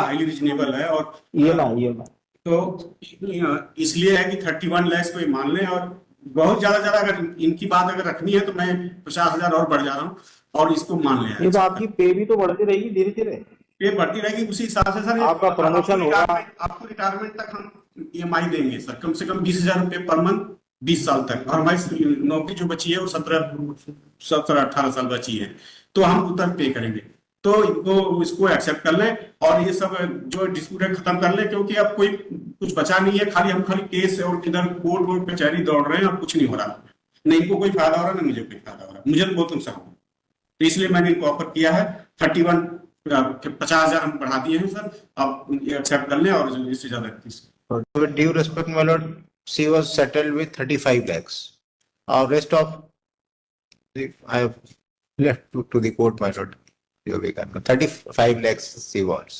Highly reasonable है। और ये ना तो इसलिए है कि 31 लाख को ये मान लें, और बहुत ज्यादा अगर इनकी बात अगर रखनी है तो मैं 50,000 और बढ़ जा रहा हूँ और इसको मान लें। ये तो आपकी पे भी तो बढ़ती रहेगी धीरे धीरे, पे बढ़ती रहेगी उसी हिसाब से सर। आपका प्रमोशन होगा, आपको रिटायरमेंट तक हम EMI देंगे सर, कम से कम 20,000 रुपये पर मंथ 20 साल तक। और हमारी नौकरी जो बची है वो 17-18 साल बची है, तो हम उतना पे करेंगे। तो इसको एक्सेप्ट कर लें और ये सब जो डिस्प्यूट है खत्म कर लें, क्योंकि अब कोई कुछ बचा नहीं है। खाली केस और इधर कोर्ट वोर्ट कचहरी दौड़ रहे हैं और कुछ नहीं हो रहा। नहीं इनको कोई फायदा हो रहा, ना मुझे कोई फायदा हो रहा। मुझे तो बहुत नुकसान हो, तो इसलिए मैंने इनको ऑफर किया है 31 50,000 हम बढ़ा दिए हैं सर, आप एक्सेप्ट कर लें। और इससे ज्यादा with due respect, my lord, she was settled with 35 lakhs. Rest of I have left to the court, my lord. 35 lakhs she wants.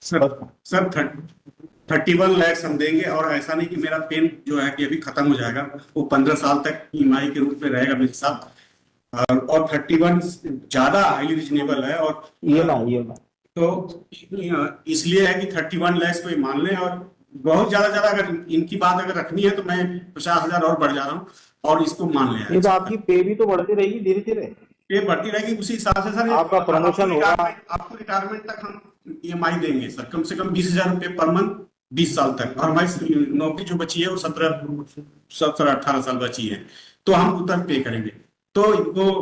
Sir 31 lakh हम देंगे। और ऐसा नहीं कि मेरा पेन जो है कि अभी खत्म हो जाएगा, वो 15 साल तक EMI के रूप में रहेगा मेरे साथ। और 31 ज्यादा हाईली रीजनेबल है। और ये ना तो इसलिए है कि 31 लाख को ये मान लें। और बहुत ज्यादा अगर इनकी बात अगर रखनी है तो मैं 50,000 और बढ़ जा रहा हूँ और इसको मान लें। ये तो आपकी पे भी तो बढ़ती रहेगी धीरे धीरे, पे बढ़ती रहेगी उसी हिसाब से सर। आपका प्रमोशन होगा, आपको रिटायरमेंट तक हम EMI देंगे सर, कम से कम 20,000 रुपये पर मंथ 20 साल तक। और हमारी नौकरी जो बची है वो 17-18 साल बची है, तो हम उतना पे करेंगे। तो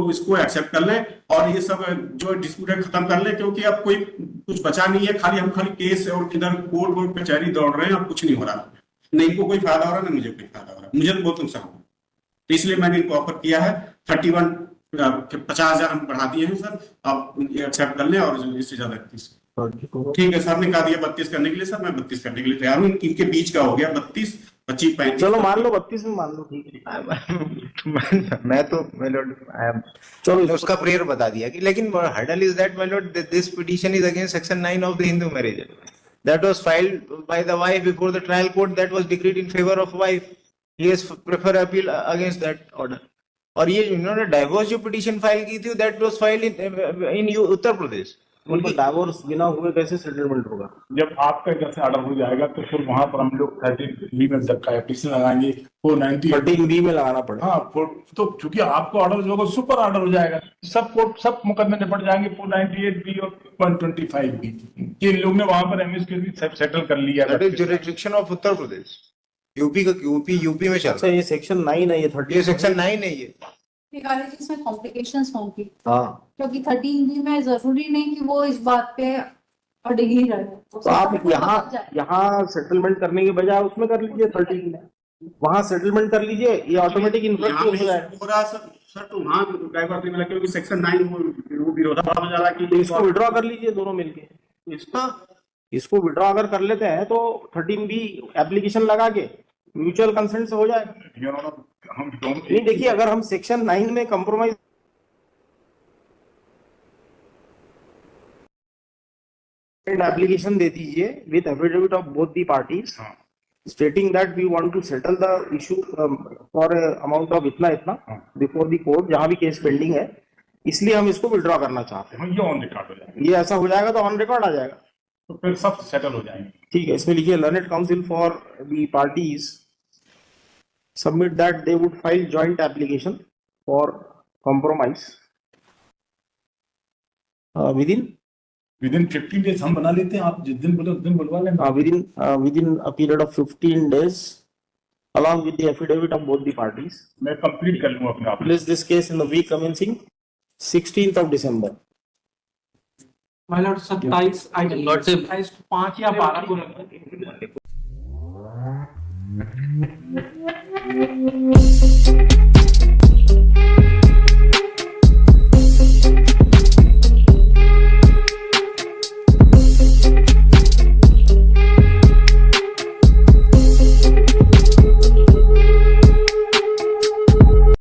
इसको एक्सेप्ट कर लें और ये सब जो डिस्प्यूट है खत्म कर लें, क्योंकि अब कोई कुछ बचा नहीं है। खाली केस और इधर कोर्ट वोर्ट कचहरी दौड़ रहे हैं और कुछ नहीं हो रहा। नहीं इनको कोई फायदा हो रहा, ना मुझे कोई फायदा हो रहा। मुझे तो बहुत नुकसान हो, तो इसलिए मैंने इनको ऑफर किया है 31 50,000 हम बढ़ा दिए हैं सर, आप एक्सेप्ट कर लें। और इससे ज्यादा ठीक है, सर ने कहा दिया 32 करने के लिए, सर मैं 32 करने के लिए तैयार हूँ। इनके बीच का हो गया 32, 25, 35। चलो मान लो 32 में मान लो, ठीक है। मैं तो my lord, चलो उसका प्रेयर बता दिया कि, लेकिन hurdle is that, my lord, this petition is against section 9 of the Hindu marriage act. That was filed by the wife before the trial court. That was decreed in favor of wife. He has prefer appeal against that order. और ये इन्होंने divorce जो petition file की थी, that was filed in Uttar Pradesh. उनका divorce बिना हुए कैसे सेटलमेंट होगा? जब आपका इधर से ऑर्डर हो जाएगा तो फिर वहां पर हम लोग 13B में पिटीशन लगाएंगे, 490 13B में लगाना पड़ेगा। हाँ, तो चूंकि आपका ऑर्डर जो होगा सुपर ऑर्डर हो जाएगा, सब मुकदमे निपट जाएंगे 498B और 125B। ये लोग ने वहां पर MS के भी सेटल कर लिया। That is jurisdiction of Uttar Pradesh. UP में चल अच्छा, ये सेक्शन 9 है, ये 30, ये सेक्शन 9 है ये। इसमें कॉम्प्लिकेशंस होंगी, हाँ, क्योंकि 13B में जरूरी नहीं कि वो इस बात पे अड़े ही रहे। तो आप यहाँ सेटलमेंट करने के बजाय उसमें कर लीजिए, 13 में वहाँ सेटलमेंट कर लीजिए, ये ऑटोमेटिक इन्फ्लुएंस हो जाएगा। हो रहा सर, तो वहाँ डाइवर्स नहीं मिला, क्योंकि सेक्शन 9 वो विरोधाभास हो जा रहा कि इसको विड्रॉ कर लीजिए दोनों मिलके। इसको विड्रॉ अगर कर लेते हैं तो 13B एप्लीकेशन लगा के म्यूचुअल कंसेंट से हो जाएगा। हम दोनों नहीं, देखिए, अगर हम सेक्शन 9 में कंप्रोमाइज एप्लीकेशन दे दीजिए with affidavit of both the parties stating that we want to settle the issue for amount of इतना बिफोर द कोर्ट, जहां भी केस पेंडिंग है, इसलिए हम इसको विड्रॉ करना चाहते हैं। ये ऑन रिकॉर्ड हो जाएगा। ये ऐसा हो जाएगा तो ऑन रिकॉर्ड आ जाएगा, तो फिर सब सेटल हो जाएंगे। ठीक है। इसमें लिखिए learned council for the parties submit that they would file joint application for compromise within 15 days हम बना लेते हैं। आप जिस दिन बोले उस दिन बुलवा लेंगे। within a period of 15 days along with the affidavit of both the parties. मैं कंप्लीट कर लूंगा अपने आप। Place this case in the week commencing 16th of December. My lord, 27 5 या 12 को